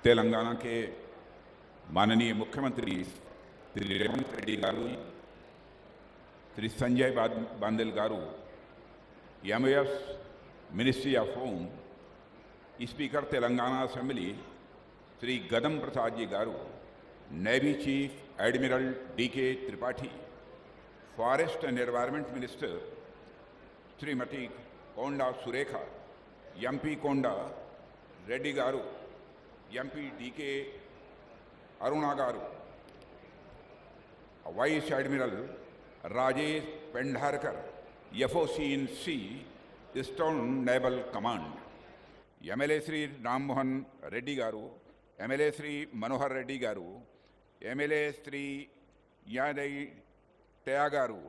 तेलंगाना के माननीय मुख्यमंत्री Shri Revanth Reddy garu, Shri Sanjay Bandel garu, MAS ministry of home, speaker Telangana assembly Shri Gaddam Prasad ji garu, navy chief admiral DK Tripathi, forest and environment minister Shrimati Konda Surekha, MP Konda Reddy garu, MP DK Aruna garu, vice admiral Rajesh Pendharkar, FOC in Sea, eastern naval command, MLA Shri Ram Mohan Reddy garu, MLA Shri Manohar Reddy garu, MLA Shri Yadai Taya garu,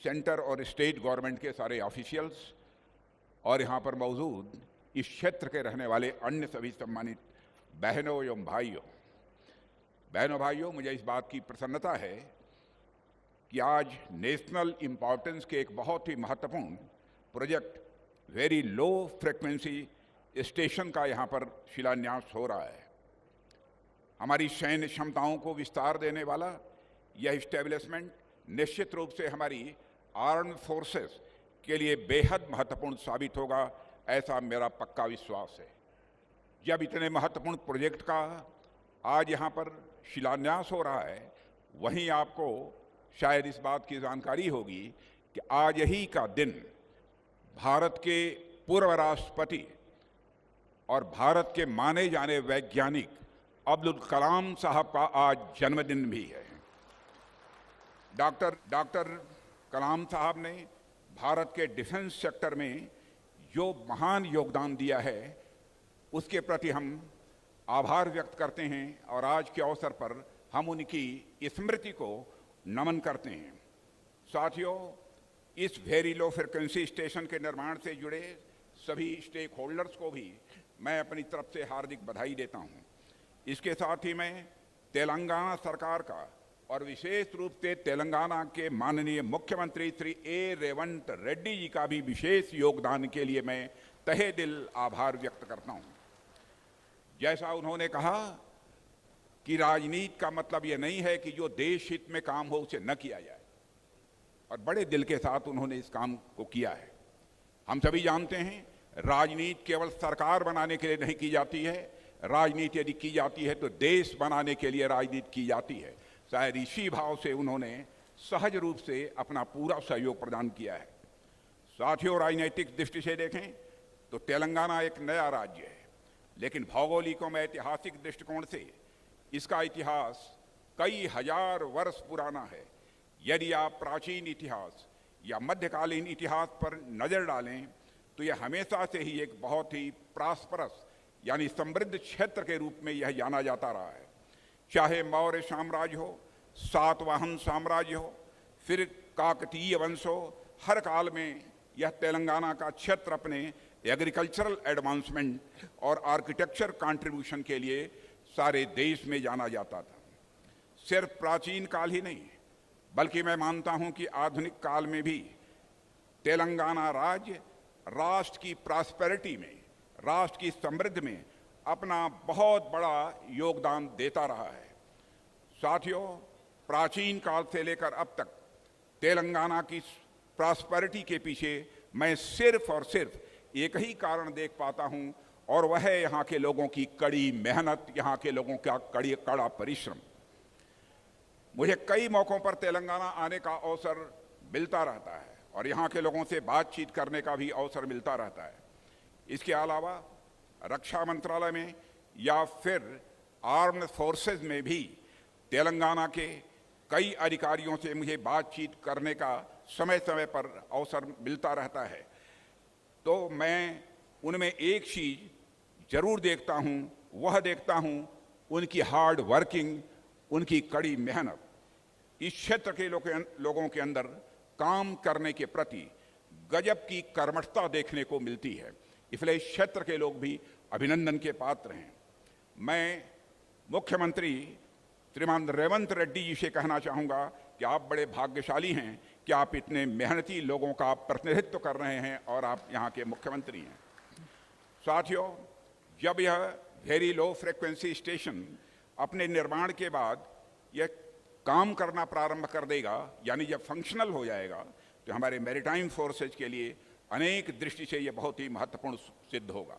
centre और state government के सारे officials और यहाँ पर मौजूद इस क्षेत्र के रहने वाले अन्य सभी सम्मानित बहनों एवं भाइयों, मुझे इस बात की प्रसन्नता है कि आज नेशनल इम्पॉर्टेंस के एक बहुत ही महत्वपूर्ण project very low frequency station का यहाँ पर शिलान्यास हो रहा है। हमारी सैन्य क्षमताओं को विस्तार देने वाला यह इस्टेब्लिशमेंट निश्चित रूप से हमारी आर्म्ड फोर्सेस के लिए बेहद महत्वपूर्ण साबित होगा, ऐसा मेरा पक्का विश्वास है। जब इतने महत्वपूर्ण प्रोजेक्ट का आज यहाँ पर शिलान्यास हो रहा है, वहीं आपको शायद इस बात की जानकारी होगी कि आज ही का दिन भारत के पूर्व राष्ट्रपति और भारत के माने जाने वैज्ञानिक अब्दुल कलाम साहब का आज जन्मदिन भी है। डॉक्टर कलाम साहब ने भारत के डिफेंस सेक्टर में जो महान योगदान दिया है, उसके प्रति हम आभार व्यक्त करते हैं और आज के अवसर पर हम उनकी स्मृति को नमन करते हैं। साथियों, इस वेरी लो फ्रिक्वेंसी स्टेशन के निर्माण से जुड़े सभी स्टेक होल्डर्स को भी मैं अपनी तरफ से हार्दिक बधाई देता हूं। इसके साथ ही मैं तेलंगाना सरकार का और विशेष रूप से तेलंगाना के माननीय मुख्यमंत्री श्री रेवंत रेड्डी जी का भी विशेष योगदान के लिए मैं तहे दिल आभार व्यक्त करता हूं। जैसा उन्होंने कहा कि राजनीति का मतलब यह नहीं है कि जो देश हित में काम हो उसे न किया जाए, और बड़े दिल के साथ उन्होंने इस काम को किया है। हम सभी जानते हैं राजनीति केवल सरकार बनाने के लिए नहीं की जाती है, राजनीति यदि की जाती है तो देश बनाने के लिए राजनीति की जाती है। शायद इसी भाव से उन्होंने सहज रूप से अपना पूरा सहयोग प्रदान किया है। साथियों, राजनीतिक दृष्टि से देखें तो तेलंगाना एक नया राज्य है, लेकिन भौगोलिक और ऐतिहासिक दृष्टिकोण से इसका इतिहास कई हजार वर्ष पुराना है। यदि आप प्राचीन इतिहास या मध्यकालीन इतिहास पर नजर डालें तो यह हमेशा से ही एक बहुत ही प्रॉस्परस यानी समृद्ध क्षेत्र के रूप में यह जाना जाता रहा है। चाहे मौर्य साम्राज्य हो, सातवाहन साम्राज्य हो, फिर काकतीय वंश हो, हर काल में यह तेलंगाना का क्षेत्र अपने एग्रीकल्चरल एडवांसमेंट और आर्किटेक्चर कंट्रीब्यूशन के लिए सारे देश में जाना जाता था। सिर्फ प्राचीन काल ही नहीं, बल्कि मैं मानता हूं कि आधुनिक काल में भी तेलंगाना राज्य राष्ट्र की प्रॉस्पेरिटी में, राष्ट्र की समृद्धि में अपना बहुत बड़ा योगदान देता रहा है। साथियों, प्राचीन काल से लेकर अब तक तेलंगाना की प्रॉस्पेरिटी के पीछे मैं सिर्फ और सिर्फ एक ही कारण देख पाता हूं, और वह है यहाँ के लोगों की कड़ी मेहनत, यहाँ के लोगों का कड़ा परिश्रम। मुझे कई मौकों पर तेलंगाना आने का अवसर मिलता रहता है और यहाँ के लोगों से बातचीत करने का भी अवसर मिलता रहता है। इसके अलावा रक्षा मंत्रालय में या फिर आर्म्ड फोर्सेज में भी तेलंगाना के कई अधिकारियों से मुझे बातचीत करने का समय समय पर अवसर मिलता रहता है। तो मैं उनमें एक चीज जरूर देखता हूं, वह देखता हूं उनकी हार्ड वर्किंग, उनकी कड़ी मेहनत। इस क्षेत्र के लोगों के अंदर काम करने के प्रति गजब की कर्मठता देखने को मिलती है, इसलिए इस क्षेत्र के लोग भी अभिनंदन के पात्र हैं। मैं मुख्यमंत्री श्रीमान रेवंत रेड्डी जी से कहना चाहूँगा कि आप बड़े भाग्यशाली हैं कि आप इतने मेहनती लोगों का प्रतिनिधित्व कर रहे हैं और आप यहाँ के मुख्यमंत्री हैं। साथियों, जब यह वेरी लो फ्रिक्वेंसी स्टेशन अपने निर्माण के बाद यह काम करना प्रारंभ कर देगा, यानी जब फंक्शनल हो जाएगा तो हमारे मैरीटाइम फोर्सेज के लिए अनेक दृष्टि से यह बहुत ही महत्वपूर्ण सिद्ध होगा।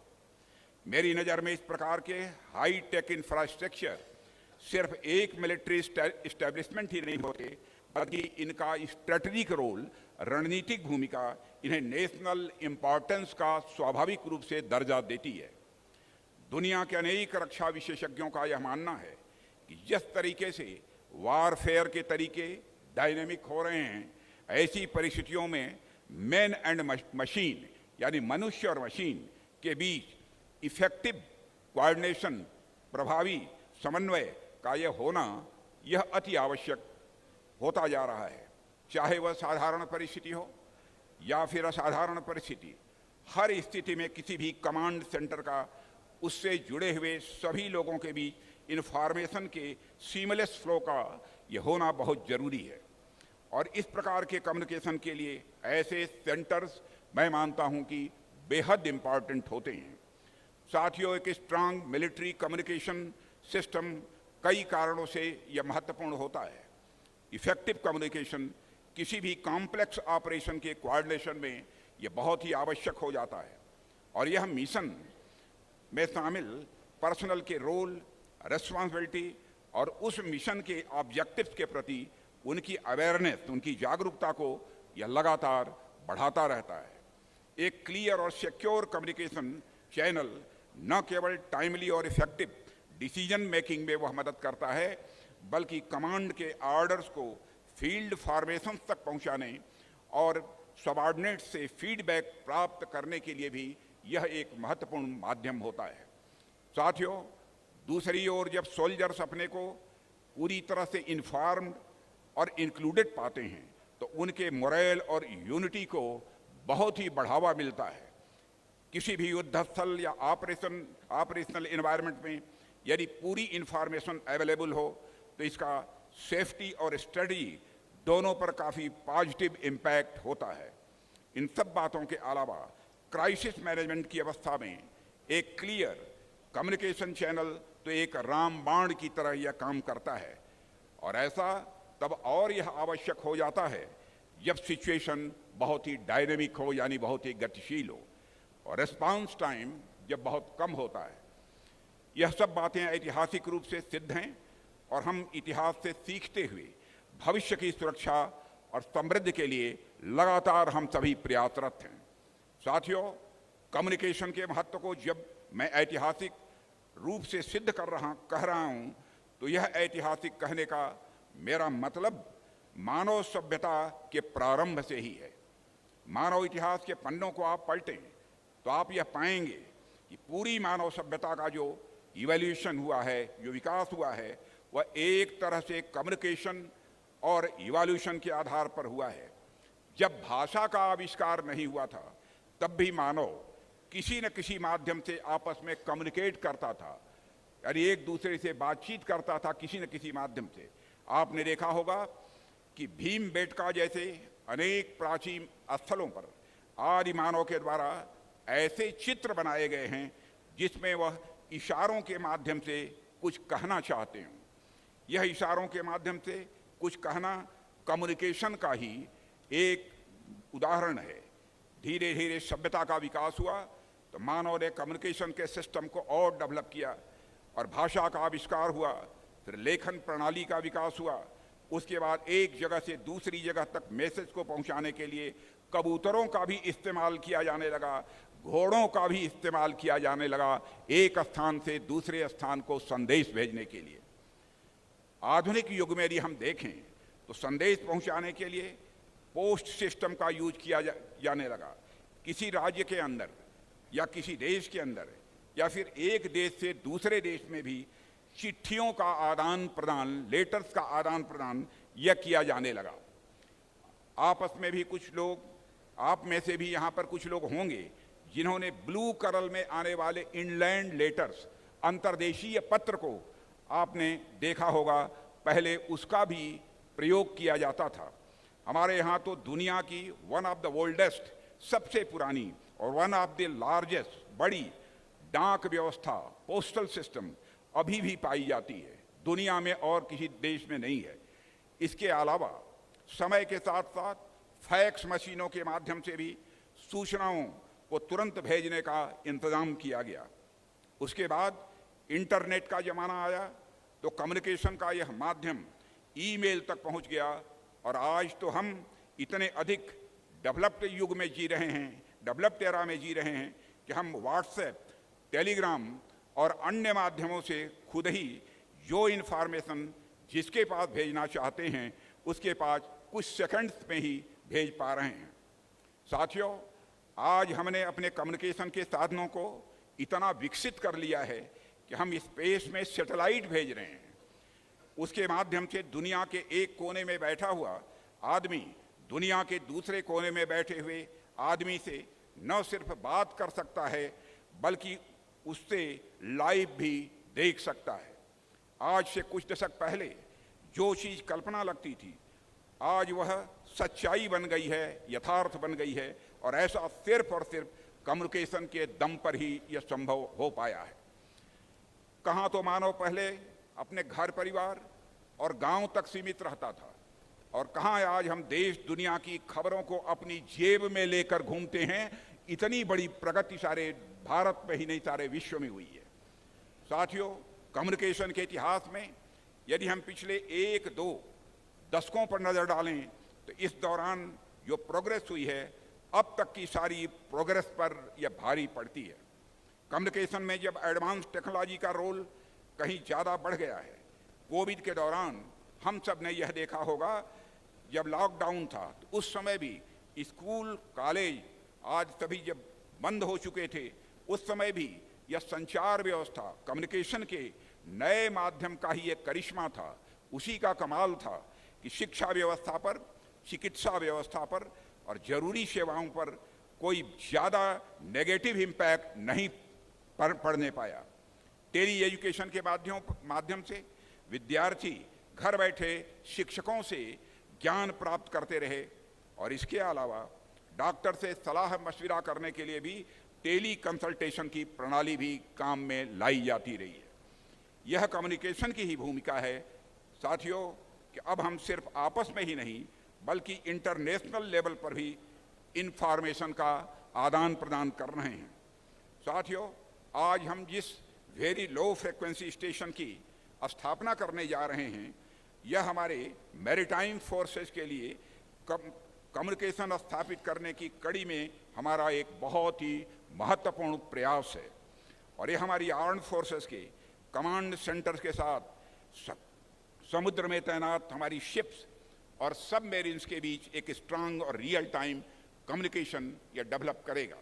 मेरी नज़र में इस प्रकार के हाई टेक इंफ्रास्ट्रक्चर सिर्फ एक मिलिट्री इस्टेब्लिशमेंट ही नहीं होते, बल्कि इनका स्ट्रेटजिक रोल, रणनीतिक भूमिका इन्हें नेशनल इम्पॉर्टेंस का स्वाभाविक रूप से दर्जा देती है। दुनिया के अनेक रक्षा विशेषज्ञों का यह मानना है कि जिस तरीके से वारफेयर के तरीके डायनेमिक हो रहे हैं, ऐसी परिस्थितियों में मैन एंड मशीन यानी मनुष्य और मशीन के बीच इफेक्टिव कोऑर्डिनेशन, प्रभावी समन्वय का यह होना यह अति आवश्यक होता जा रहा है। चाहे वह साधारण परिस्थिति हो या फिर असाधारण परिस्थिति, हर स्थिति में किसी भी कमांड सेंटर का उससे जुड़े हुए सभी लोगों के बीच इंफॉर्मेशन के सीमलेस फ्लो का यह होना बहुत जरूरी है। और इस प्रकार के कम्युनिकेशन के लिए ऐसे सेंटर्स मैं मानता हूं कि बेहद इम्पॉर्टेंट होते हैं। साथियों, एक स्ट्रांग मिलिट्री कम्युनिकेशन सिस्टम कई कारणों से यह महत्वपूर्ण होता है। इफेक्टिव कम्युनिकेशन किसी भी कॉम्प्लेक्स ऑपरेशन के कोऑर्डिनेशन में यह बहुत ही आवश्यक हो जाता है, और यह मिशन में शामिल पर्सनल के रोल, रिस्पॉन्सिबिलिटी और उस मिशन के ऑब्जेक्टिव्स के प्रति उनकी अवेयरनेस, उनकी जागरूकता को यह लगातार बढ़ाता रहता है। एक क्लियर और सिक्योर कम्युनिकेशन चैनल न केवल टाइमली और इफेक्टिव डिसीजन मेकिंग में वह मदद करता है, बल्कि कमांड के ऑर्डर्स को फील्ड फॉर्मेशन तक पहुंचाने और सबऑर्डिनेट से फीडबैक प्राप्त करने के लिए भी यह एक महत्वपूर्ण माध्यम होता है। साथियों, दूसरी ओर जब सोल्जर्स अपने को पूरी तरह से इन्फॉर्म्ड और इंक्लूडेड पाते हैं तो उनके मोरल और यूनिटी को बहुत ही बढ़ावा मिलता है। किसी भी युद्ध स्थल या ऑपरेशनल एनवायरनमेंट में यदि पूरी इंफॉर्मेशन अवेलेबल हो तो इसका सेफ्टी और स्ट्रेटजी दोनों पर काफ़ी पॉजिटिव इम्पैक्ट होता है। इन सब बातों के अलावा क्राइसिस मैनेजमेंट की अवस्था में एक क्लियर कम्युनिकेशन चैनल तो एक रामबाण की तरह यह काम करता है, और ऐसा तब और यह आवश्यक हो जाता है जब सिचुएशन बहुत ही डायनेमिक हो, यानी बहुत ही गतिशील हो, और रिस्पांस टाइम जब बहुत कम होता है। यह सब बातें ऐतिहासिक रूप से सिद्ध हैं, और हम इतिहास से सीखते हुए भविष्य की सुरक्षा और समृद्धि के लिए लगातार हम सभी प्रयासरत हैं। साथियों, कम्युनिकेशन के महत्व को जब मैं ऐतिहासिक रूप से सिद्ध कह रहा हूं, तो यह ऐतिहासिक कहने का मेरा मतलब मानव सभ्यता के प्रारंभ से ही है। मानव इतिहास के पन्नों को आप पलटें तो आप यह पाएंगे कि पूरी मानव सभ्यता का जो इवोल्यूशन हुआ है, जो विकास हुआ है, वह एक तरह से कम्युनिकेशन और इवोल्यूशन के आधार पर हुआ है। जब भाषा का आविष्कार नहीं हुआ था तब भी मानव किसी न किसी माध्यम से आपस में कम्युनिकेट करता था, यानी एक दूसरे से बातचीत करता था किसी न किसी माध्यम से। आपने देखा होगा कि भीमबेटका जैसे अनेक प्राचीन स्थलों पर आदि मानव के द्वारा ऐसे चित्र बनाए गए हैं जिसमें वह इशारों के माध्यम से कुछ कहना चाहते हैं। यह इशारों के माध्यम से कुछ कहना कम्युनिकेशन का ही एक उदाहरण है। धीरे धीरे सभ्यता का विकास हुआ तो मानव ने कम्युनिकेशन के सिस्टम को और डेवलप किया, और भाषा का आविष्कार हुआ, फिर लेखन प्रणाली का विकास हुआ। उसके बाद एक जगह से दूसरी जगह तक मैसेज को पहुंचाने के लिए कबूतरों का भी इस्तेमाल किया जाने लगा, घोड़ों का भी इस्तेमाल किया जाने लगा, एक स्थान से दूसरे स्थान को संदेश भेजने के लिए। आधुनिक युग में यदि हम देखें तो संदेश पहुंचाने के लिए पोस्ट सिस्टम का यूज किया जाने लगा। किसी राज्य के अंदर या किसी देश के अंदर या फिर एक देश से दूसरे देश में भी चिट्ठियों का आदान प्रदान, लेटर्स का आदान प्रदान यह किया जाने लगा। आपस में भी कुछ लोग, आप में से भी यहाँ पर कुछ लोग होंगे जिन्होंने ब्लू कलर में आने वाले इनलैंड लेटर्स, अंतर्देशीय पत्र को आपने देखा होगा। पहले उसका भी प्रयोग किया जाता था। हमारे यहाँ तो दुनिया की वन ऑफ द ओल्डेस्ट, सबसे पुरानी और वन ऑफ द लार्जेस्ट, बड़ी डाक व्यवस्था, पोस्टल सिस्टम अभी भी पाई जाती है, दुनिया में और किसी देश में नहीं है। इसके अलावा समय के साथ साथ फैक्स मशीनों के माध्यम से भी सूचनाओं को तुरंत भेजने का इंतजाम किया गया। उसके बाद इंटरनेट का जमाना आया तो कम्युनिकेशन का यह माध्यम ईमेल तक पहुंच गया, और आज तो हम इतने अधिक डेवलप्ड युग में जी रहे हैं, डेवलप्ड एरा में जी रहे हैं कि हम व्हाट्सएप, टेलीग्राम और अन्य माध्यमों से खुद ही जो इन्फॉर्मेशन जिसके पास भेजना चाहते हैं उसके पास कुछ सेकंड्स में ही भेज पा रहे हैं। साथियों, आज हमने अपने कम्युनिकेशन के साधनों को इतना विकसित कर लिया है कि हम स्पेस में सैटेलाइट भेज रहे हैं। उसके माध्यम से दुनिया के एक कोने में बैठा हुआ आदमी दुनिया के दूसरे कोने में बैठे हुए आदमी से न सिर्फ बात कर सकता है बल्कि उससे लाइव भी देख सकता है। आज से कुछ दशक पहले जो चीज़ कल्पना लगती थी आज वह सच्चाई बन गई है, यथार्थ बन गई है, और ऐसा सिर्फ और सिर्फ कम्युनिकेशन के दम पर ही यह संभव हो पाया है। कहाँ तो मानव पहले अपने घर परिवार और गांव तक सीमित रहता था, और कहाँ आज हम देश दुनिया की खबरों को अपनी जेब में लेकर घूमते हैं। इतनी बड़ी प्रगति सारे भारत में ही नहीं सारे विश्व में हुई है। साथियों, कम्युनिकेशन के इतिहास में यदि हम पिछले 1-2 दशकों पर नजर डालें तो इस दौरान जो प्रोग्रेस हुई है अब तक की सारी प्रोग्रेस पर यह भारी पड़ती है। कम्युनिकेशन में जब एडवांस टेक्नोलॉजी का रोल कहीं ज़्यादा बढ़ गया है, कोविड के दौरान हम सब ने यह देखा होगा, जब लॉकडाउन था तो उस समय भी स्कूल, कॉलेज आज सभी जब बंद हो चुके थे, उस समय भी यह संचार व्यवस्था, कम्युनिकेशन के नए माध्यम का ही एक करिश्मा था। उसी का कमाल था कि शिक्षा व्यवस्था पर, चिकित्सा व्यवस्था पर और जरूरी सेवाओं पर कोई ज़्यादा नेगेटिव इम्पैक्ट नहीं पड़ने पाया। टेली एजुकेशन के माध्यम से विद्यार्थी घर बैठे शिक्षकों से ज्ञान प्राप्त करते रहे, और इसके अलावा डॉक्टर से सलाह मशविरा करने के लिए भी टेली कंसल्टेशन की प्रणाली भी काम में लाई जाती रही है। यह कम्युनिकेशन की ही भूमिका है साथियों कि अब हम सिर्फ आपस में ही नहीं बल्कि इंटरनेशनल लेवल पर भी इंफॉर्मेशन का आदान प्रदान कर रहे हैं। साथियों, आज हम जिस वेरी लो फ्रिक्वेंसी स्टेशन की स्थापना करने जा रहे हैं, यह हमारे मैरीटाइम फोर्सेस के लिए कम्युनिकेशन स्थापित करने की कड़ी में हमारा एक बहुत ही महत्वपूर्ण प्रयास है, और यह हमारी आर्म्ड फोर्सेस के कमांड सेंटर्स के साथ समुद्र में तैनात हमारी शिप्स और सबमरीन्स के बीच एक स्ट्रांग और रियल टाइम कम्युनिकेशन यह डेवलप करेगा,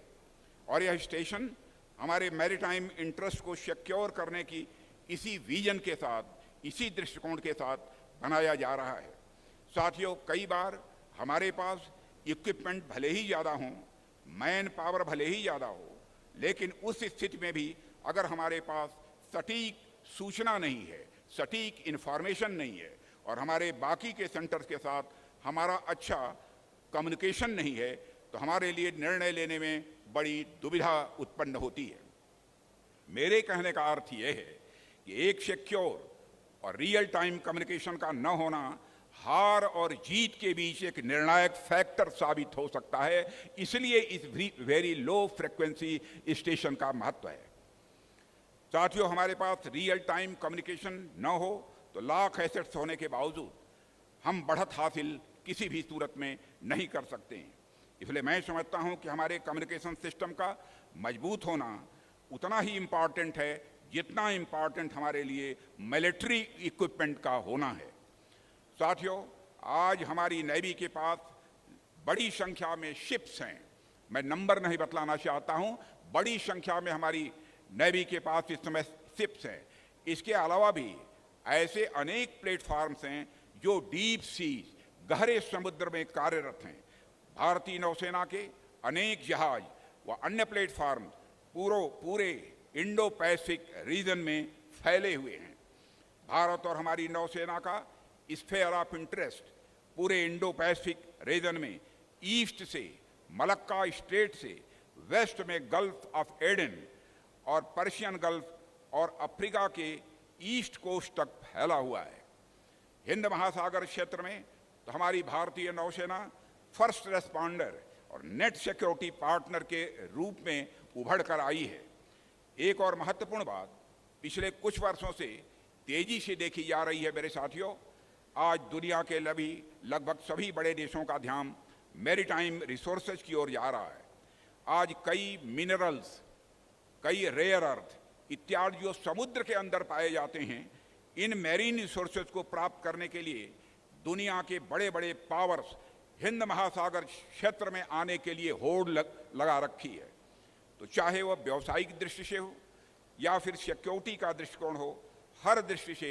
और यह स्टेशन हमारे मैरीटाइम इंटरेस्ट को सिक्योर करने की इसी विजन के साथ, इसी दृष्टिकोण के साथ बनाया जा रहा है। साथियों, कई बार हमारे पास इक्विपमेंट भले ही ज़्यादा हों, मैन पावर भले ही ज़्यादा हो, लेकिन उस स्थिति में भी अगर हमारे पास सटीक सूचना नहीं है, सटीक इन्फॉर्मेशन नहीं है, और हमारे बाकी के सेंटर्स के साथ हमारा अच्छा कम्युनिकेशन नहीं है, तो हमारे लिए निर्णय लेने में बड़ी दुविधा उत्पन्न होती है। मेरे कहने का अर्थ यह है कि एक सिक्योर और रियल टाइम कम्युनिकेशन का न होना हार और जीत के बीच एक निर्णायक फैक्टर साबित हो सकता है। इसलिए इस वेरी लो फ्रिक्वेंसी स्टेशन का महत्व है। साथियों, हमारे पास रियल टाइम कम्युनिकेशन न हो तो लाख एसेट्स होने के बावजूद हम बढ़त हासिल किसी भी सूरत में नहीं कर सकते हैं। इसलिए मैं समझता हूं कि हमारे कम्युनिकेशन सिस्टम का मजबूत होना उतना ही इम्पॉर्टेंट है जितना इम्पॉर्टेंट हमारे लिए मिलिट्री इक्विपमेंट का होना है। साथियों, आज हमारी नेवी के पास बड़ी संख्या में शिप्स हैं। मैं नंबर नहीं बतलाना चाहता हूं, बड़ी संख्या में हमारी नेवी के पास इस समय शिप्स हैं। इसके अलावा भी ऐसे अनेक प्लेटफॉर्म्स हैं जो डीप सी, गहरे समुद्र में कार्यरत हैं। भारतीय नौसेना के अनेक जहाज व अन्य प्लेटफॉर्म पूरे इंडो पैसिफिक रीजन में फैले हुए हैं। भारत और हमारी नौसेना का स्फीयर ऑफ इंटरेस्ट पूरे इंडो पैसिफिक रीजन में ईस्ट से मलक्का स्ट्रेट से वेस्ट में गल्फ ऑफ एडन और पर्शियन गल्फ और अफ्रीका के ईस्ट कोस्ट तक फैला हुआ है। हिंद महासागर क्षेत्र में तो हमारी भारतीय नौसेना फर्स्ट रेस्पॉन्डर और नेट सिक्योरिटी पार्टनर के रूप में उभर कर आई है। एक और महत्वपूर्ण बात पिछले कुछ वर्षों से तेजी से देखी जा रही है मेरे साथियों, आज दुनिया के लगभग सभी बड़े देशों का ध्यान मैरीटाइम रिसोर्सेज की ओर जा रहा है। आज कई मिनरल्स, कई रेयर अर्थ इत्यादि जो समुद्र के अंदर पाए जाते हैं, इन मैरीन रिसोर्सेज को प्राप्त करने के लिए दुनिया के बड़े बड़े पावर्स हिंद महासागर क्षेत्र में आने के लिए होड़ लगा रखी है। तो चाहे वह व्यावसायिक दृष्टि से हो या फिर सिक्योरिटी का दृष्टिकोण हो, हर दृष्टि से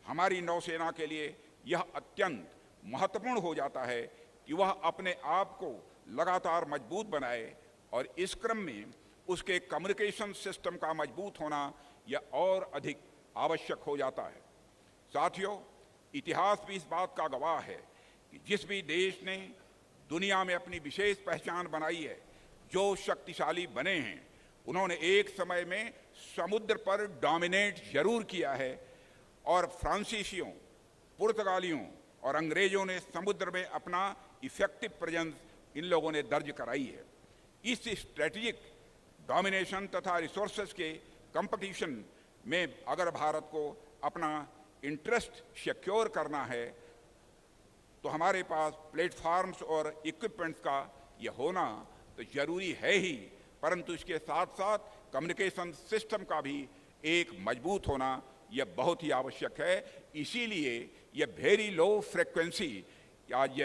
हमारी नौसेना के लिए यह अत्यंत महत्वपूर्ण हो जाता है कि वह अपने आप को लगातार मजबूत बनाए और इस क्रम में उसके कम्युनिकेशन सिस्टम का मजबूत होना यह और अधिक आवश्यक हो जाता है। साथियों, इतिहास भी इस बात का गवाह है कि जिस भी देश ने दुनिया में अपनी विशेष पहचान बनाई है, जो शक्तिशाली बने हैं, उन्होंने एक समय में समुद्र पर डोमिनेट जरूर किया है और फ्रांसीसियों, पुर्तगालियों और अंग्रेजों ने समुद्र में अपना इफेक्टिव प्रेजेंस इन लोगों ने दर्ज कराई है। इस स्ट्रेटेजिक डोमिनेशन तथा रिसोर्सेज के कंपटीशन में अगर भारत को अपना इंटरेस्ट सिक्योर करना है तो हमारे पास प्लेटफॉर्म्स और इक्विपमेंट्स का यह होना तो जरूरी है ही, परंतु इसके साथ साथ कम्युनिकेशन सिस्टम का भी एक मजबूत होना यह बहुत ही आवश्यक है। इसीलिए यह वेरी लो फ्रिक्वेंसी, आज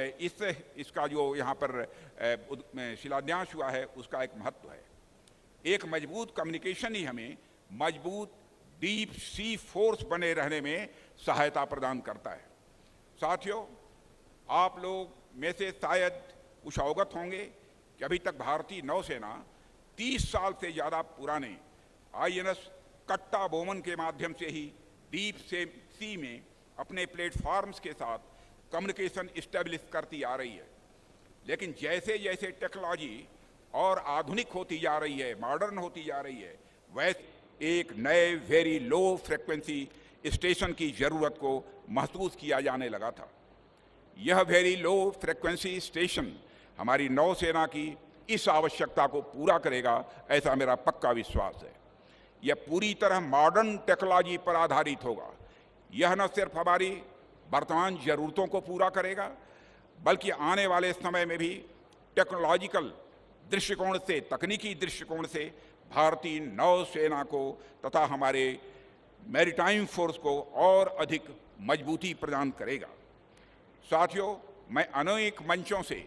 इसका जो यहाँ पर शिलान्यास हुआ है उसका एक महत्व है। एक मजबूत कम्युनिकेशन ही हमें मजबूत डीप सी फोर्स बने रहने में सहायता प्रदान करता है। साथियों, आप लोग में से शायद कुछ अवगत होंगे कि अभी तक भारतीय नौसेना 30 साल से ज़्यादा पुराने INS कट्टा बोमन के माध्यम से ही डीप सी में अपने प्लेटफॉर्म्स के साथ कम्युनिकेशन इस्टेब्लिश करती आ रही है। लेकिन जैसे जैसे टेक्नोलॉजी और आधुनिक होती जा रही है, मॉडर्न होती जा रही है, वैसे एक नए वेरी लो फ्रिक्वेंसी स्टेशन की ज़रूरत को महसूस किया जाने लगा था। यह वेरी लो फ्रिक्वेंसी स्टेशन हमारी नौसेना की इस आवश्यकता को पूरा करेगा, ऐसा मेरा पक्का विश्वास है। यह पूरी तरह मॉडर्न टेक्नोलॉजी पर आधारित होगा। यह न सिर्फ हमारी वर्तमान ज़रूरतों को पूरा करेगा, बल्कि आने वाले समय में भी टेक्नोलॉजिकल दृष्टिकोण से, तकनीकी दृष्टिकोण से भारतीय नौसेना को तथा हमारे मैरीटाइम फोर्स को और अधिक मजबूती प्रदान करेगा। साथियों, मैं अनेक मंचों से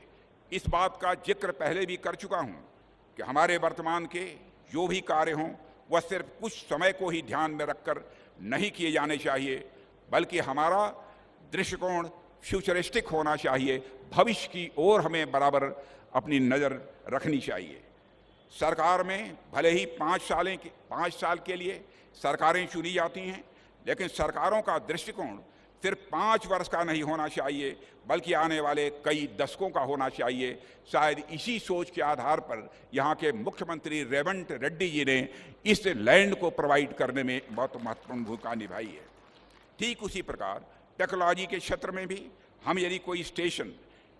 इस बात का जिक्र पहले भी कर चुका हूं कि हमारे वर्तमान के जो भी कार्य हों वह सिर्फ कुछ समय को ही ध्यान में रखकर नहीं किए जाने चाहिए, बल्कि हमारा दृष्टिकोण फ्यूचरिस्टिक होना चाहिए। भविष्य की ओर हमें बराबर अपनी नज़र रखनी चाहिए। सरकार में भले ही 5 साल के लिए सरकारें चुनी जाती हैं, लेकिन सरकारों का दृष्टिकोण सिर्फ 5 वर्ष का नहीं होना चाहिए, बल्कि आने वाले कई दशकों का होना चाहिए। शायद इसी सोच के आधार पर यहाँ के मुख्यमंत्री रेवंत रेड्डी जी ने इस लैंड को प्रोवाइड करने में बहुत महत्वपूर्ण भूमिका निभाई है। ठीक उसी प्रकार टेक्नोलॉजी के क्षेत्र में भी हम यदि कोई स्टेशन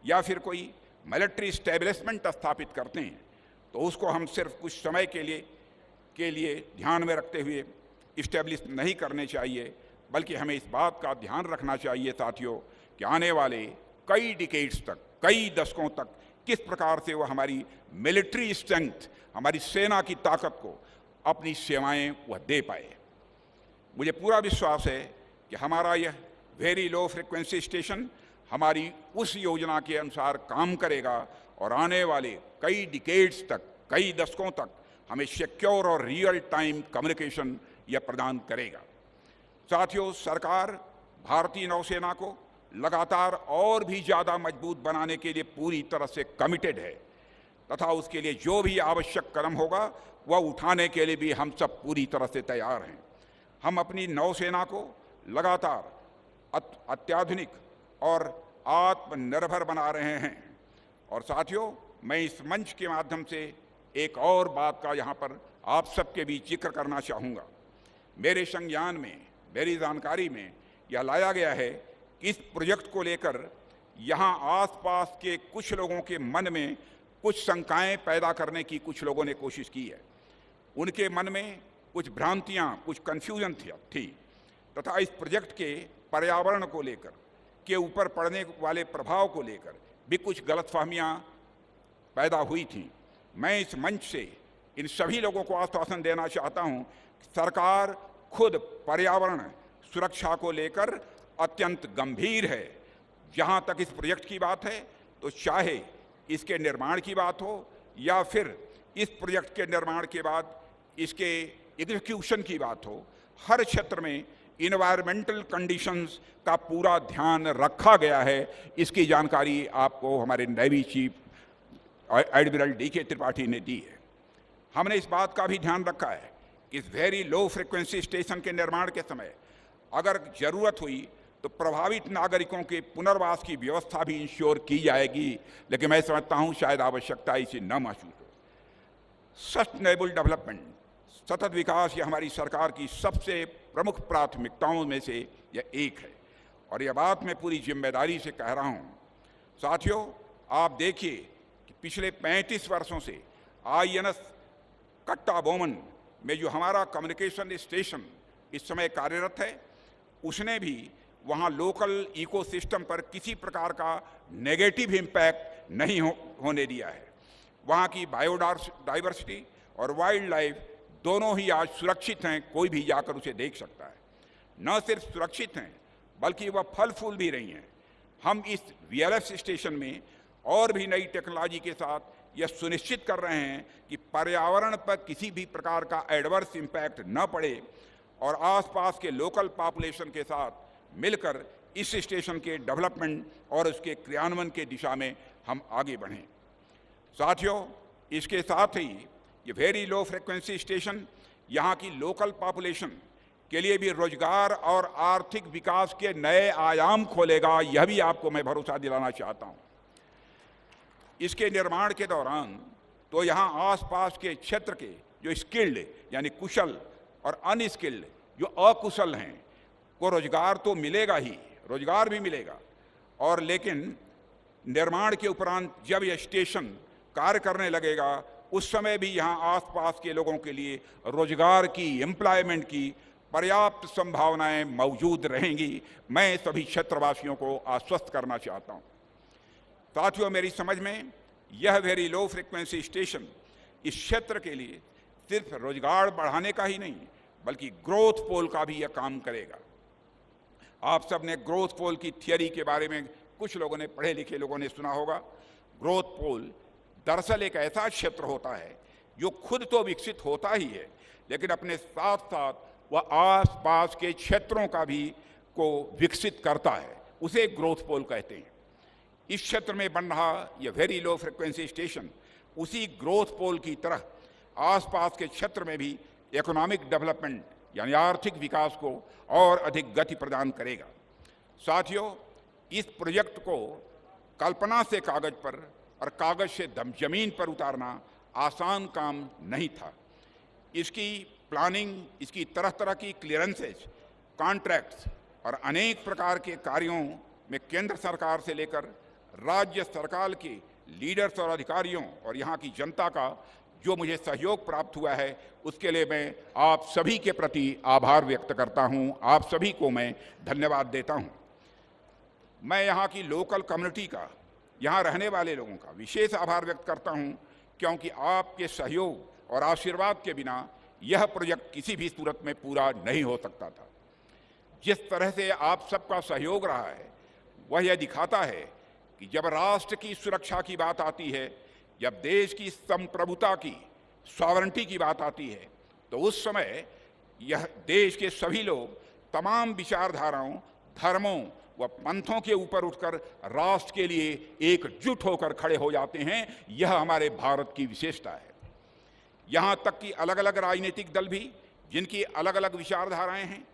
या फिर कोई मिलिट्री स्टैब्लिशमेंट स्थापित करते हैं तो उसको हम सिर्फ कुछ समय के लिए ध्यान में रखते हुए इस्टेब्लिश नहीं करने चाहिए, बल्कि हमें इस बात का ध्यान रखना चाहिए साथियों कि आने वाले कई डिकेड्स तक, कई दशकों तक किस प्रकार से वो हमारी मिलिट्री स्ट्रेंथ, हमारी सेना की ताकत को अपनी सेवाएं वह दे पाए। मुझे पूरा विश्वास है कि हमारा यह वेरी लो फ्रिक्वेंसी स्टेशन हमारी उस योजना के अनुसार काम करेगा और आने वाले कई डिकेड्स तक, कई दशकों तक हमें सिक्योर और रियल टाइम कम्युनिकेशन यह प्रदान करेगा। साथियों, सरकार भारतीय नौसेना को लगातार और भी ज़्यादा मजबूत बनाने के लिए पूरी तरह से कमिटेड है तथा उसके लिए जो भी आवश्यक कदम होगा वह उठाने के लिए भी हम सब पूरी तरह से तैयार हैं। हम अपनी नौसेना को लगातार अत्याधुनिक और आत्मनिर्भर बना रहे हैं। और साथियों, मैं इस मंच के माध्यम से एक और बात का यहाँ पर आप सबके बीच जिक्र करना चाहूँगा। मेरे संज्ञान में, मेरी जानकारी में यह लाया गया है कि इस प्रोजेक्ट को लेकर यहाँ आसपास के कुछ लोगों के मन में कुछ शंकाएं पैदा करने की कुछ लोगों ने कोशिश की है। उनके मन में कुछ भ्रांतियाँ, कुछ कन्फ्यूजन थी तथा इस प्रोजेक्ट के पर्यावरण को लेकर के ऊपर पड़ने वाले प्रभाव को लेकर भी कुछ गलतफहमियाँ पैदा हुई थी। मैं इस मंच से इन सभी लोगों को आश्वासन देना चाहता हूँ कि सरकार खुद पर्यावरण सुरक्षा को लेकर अत्यंत गंभीर है। जहाँ तक इस प्रोजेक्ट की बात है तो चाहे इसके निर्माण की बात हो या फिर इस प्रोजेक्ट के निर्माण के बाद इसके एग्जीक्यूशन की बात हो, हर क्षेत्र में इन्वायरमेंटल कंडीशंस का पूरा ध्यान रखा गया है। इसकी जानकारी आपको हमारे navy chief admiral DK. Tripathi ने दी है। हमने इस बात का भी ध्यान रखा है कि इस वेरी लो फ्रिक्वेंसी स्टेशन के निर्माण के समय अगर जरूरत हुई तो प्रभावित नागरिकों के पुनर्वास की व्यवस्था भी इंश्योर की जाएगी, लेकिन मैं समझता हूं शायद आवश्यकता इसे न महसूस हो। सस्टेनेबल डेवलपमेंट, सतत विकास, यह हमारी सरकार की सबसे प्रमुख प्राथमिकताओं में से यह एक है और यह बात मैं पूरी जिम्मेदारी से कह रहा हूं। साथियों, आप देखिए कि पिछले 35 वर्षों से INS कट्टाबोमन में जो हमारा कम्युनिकेशन स्टेशन इस समय कार्यरत है, उसने भी वहाँ लोकल इकोसिस्टम पर किसी प्रकार का नेगेटिव इम्पैक्ट नहीं होने दिया है। वहाँ की बायोडाइवर्सिटी और वाइल्ड लाइफ दोनों ही आज सुरक्षित हैं, कोई भी जाकर उसे देख सकता है। न सिर्फ सुरक्षित हैं बल्कि वह फल फूल भी रही हैं। हम इस VLF स्टेशन में और भी नई टेक्नोलॉजी के साथ यह सुनिश्चित कर रहे हैं कि पर्यावरण पर किसी भी प्रकार का एडवर्स इम्पैक्ट न पड़े और आसपास के लोकल पॉपुलेशन के साथ मिलकर इस स्टेशन के डेवलपमेंट और उसके क्रियान्वयन के दिशा में हम आगे बढ़ें। साथियों, इसके साथ ही ये वेरी लो फ्रिक्वेंसी स्टेशन यहाँ की लोकल पॉपुलेशन के लिए भी रोजगार और आर्थिक विकास के नए आयाम खोलेगा, यह भी आपको मैं भरोसा दिलाना चाहता हूँ। इसके निर्माण के दौरान तो यहाँ आसपास के क्षेत्र के जो स्किल्ड यानी कुशल और अनस्किल्ड जो अकुशल हैं को रोजगार तो मिलेगा ही, रोजगार भी मिलेगा, और लेकिन निर्माण के उपरांत जब यह स्टेशन कार्य करने लगेगा उस समय भी यहाँ आसपास के लोगों के लिए रोजगार की, एम्प्लॉयमेंट की पर्याप्त संभावनाएं मौजूद रहेंगी। मैं सभी क्षेत्रवासियों को आश्वस्त करना चाहता हूँ। साथियों, मेरी समझ में यह वेरी लो फ्रिक्वेंसी स्टेशन इस क्षेत्र के लिए सिर्फ रोजगार बढ़ाने का ही नहीं बल्कि ग्रोथ पोल का भी यह काम करेगा। आप सब ने ग्रोथ पोल की थियरी के बारे में, कुछ लोगों ने, पढ़े लिखे लोगों ने सुना होगा। ग्रोथ पोल दरअसल एक ऐसा क्षेत्र होता है जो खुद तो विकसित होता ही है लेकिन अपने साथ साथ वह आसपास के क्षेत्रों का भी को विकसित करता है, उसे ग्रोथ पोल कहते हैं। इस क्षेत्र में बन रहा यह वेरी लो फ्रिक्वेंसी स्टेशन उसी ग्रोथ पोल की तरह आसपास के क्षेत्र में भी इकोनॉमिक डेवलपमेंट यानी आर्थिक विकास को और अधिक गति प्रदान करेगा। साथियों, इस प्रोजेक्ट को कल्पना से कागज पर और कागज से जमीन पर उतारना आसान काम नहीं था। इसकी प्लानिंग, इसकी तरह तरह की क्लियरेंसेज, कॉन्ट्रैक्ट्स और अनेक प्रकार के कार्यों में केंद्र सरकार से लेकर राज्य सरकार के लीडर्स और अधिकारियों और यहाँ की जनता का जो मुझे सहयोग प्राप्त हुआ है उसके लिए मैं आप सभी के प्रति आभार व्यक्त करता हूँ। आप सभी को मैं धन्यवाद देता हूँ। मैं यहाँ की लोकल कम्युनिटी का, यहाँ रहने वाले लोगों का विशेष आभार व्यक्त करता हूँ क्योंकि आपके सहयोग और आशीर्वाद के बिना यह प्रोजेक्ट किसी भी सूरत में पूरा नहीं हो सकता था। जिस तरह से आप सबका सहयोग रहा है वह यह दिखाता है कि जब राष्ट्र की सुरक्षा की बात आती है, जब देश की संप्रभुता की, सॉवरेंटी की बात आती है, तो उस समय यह देश के सभी लोग तमाम विचारधाराओं, धर्मों व पंथों के ऊपर उठकर राष्ट्र के लिए एकजुट होकर खड़े हो जाते हैं। यह हमारे भारत की विशेषता है। यहाँ तक कि अलग अलग राजनीतिक दल भी, जिनकी अलग अलग विचारधाराएं हैं,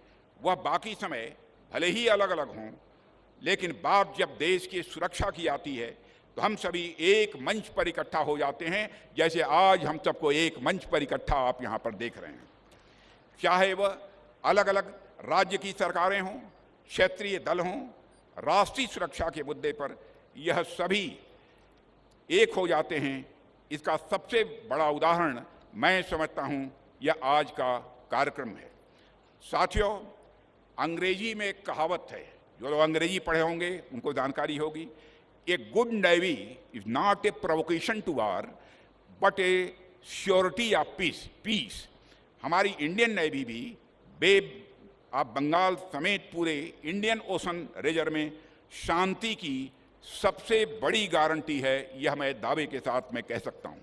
वह बाकी समय भले ही अलग अलग हों, लेकिन बात जब देश की सुरक्षा की आती है तो हम सभी एक मंच पर इकट्ठा हो जाते हैं, जैसे आज हम सबको एक मंच पर इकट्ठा आप यहाँ पर देख रहे हैं। चाहे वह अलग अलग राज्य की सरकारें हों, क्षेत्रीय दल हों, राष्ट्रीय सुरक्षा के मुद्दे पर यह सभी एक हो जाते हैं। इसका सबसे बड़ा उदाहरण मैं समझता हूं यह आज का कार्यक्रम है। साथियों, अंग्रेजी में एक कहावत है, जो लोग अंग्रेजी पढ़े होंगे उनको जानकारी होगी, a good navy is not a provocation to war but a surety of peace. हमारी इंडियन नेवी भी बे ऑफ बंगाल समेत पूरे इंडियन ओशन रीजन में शांति की सबसे बड़ी गारंटी है, यह मैं दावे के साथ मैं कह सकता हूं।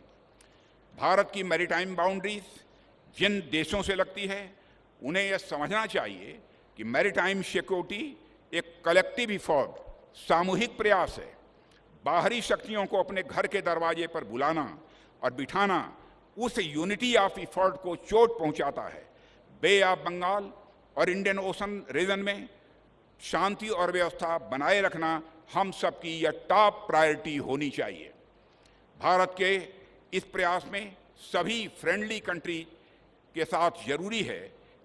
भारत की मैरीटाइम बाउंड्रीज जिन देशों से लगती है उन्हें यह समझना चाहिए कि मैरीटाइम सिक्योरिटी एक कलेक्टिव इफोर्ट, सामूहिक प्रयास है। बाहरी शक्तियों को अपने घर के दरवाजे पर बुलाना और बिठाना उस यूनिटी ऑफ इफोर्ट को चोट पहुंचाता है। बे ऑफ बंगाल और इंडियन ओशन रीजन में शांति और व्यवस्था बनाए रखना हम सबकी यह टॉप प्रायोरिटी होनी चाहिए। भारत के इस प्रयास में सभी फ्रेंडली कंट्री के साथ जरूरी है,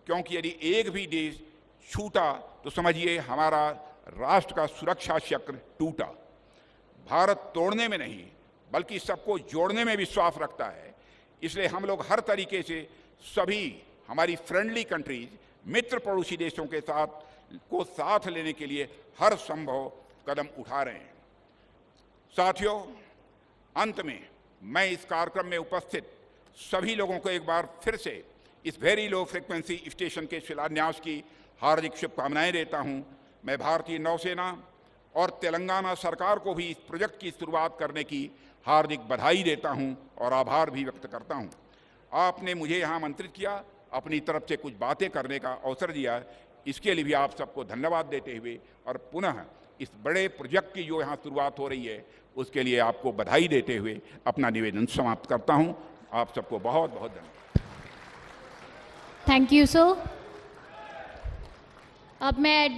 क्योंकि यदि एक भी देश छूटा तो समझिए हमारा राष्ट्र का सुरक्षा चक्र टूटा। भारत तोड़ने में नहीं बल्कि सबको जोड़ने में विश्वास रखता है। इसलिए हम लोग हर तरीके से सभी हमारी फ्रेंडली कंट्रीज, मित्र पड़ोसी देशों के साथ लेने के लिए हर संभव कदम उठा रहे हैं। साथियों, अंत में मैं इस कार्यक्रम में उपस्थित सभी लोगों को एक बार फिर से इस वेरी लो फ्रीक्वेंसी स्टेशन के शिलान्यास की हार्दिक शुभकामनाएं देता हूं। मैं भारतीय नौसेना और तेलंगाना सरकार को भी इस प्रोजेक्ट की शुरुआत करने की हार्दिक बधाई देता हूं और आभार भी व्यक्त करता हूं। आपने मुझे यहाँ आमंत्रित किया, अपनी तरफ से कुछ बातें करने का अवसर दिया, इसके लिए भी आप सबको धन्यवाद देते हुए और पुनः इस बड़े प्रोजेक्ट की जो यहाँ शुरुआत हो रही है उसके लिए आपको बधाई देते हुए अपना निवेदन समाप्त करता हूँ। आप सबको बहुत बहुत धन्यवाद। Thank you sir. अब मैं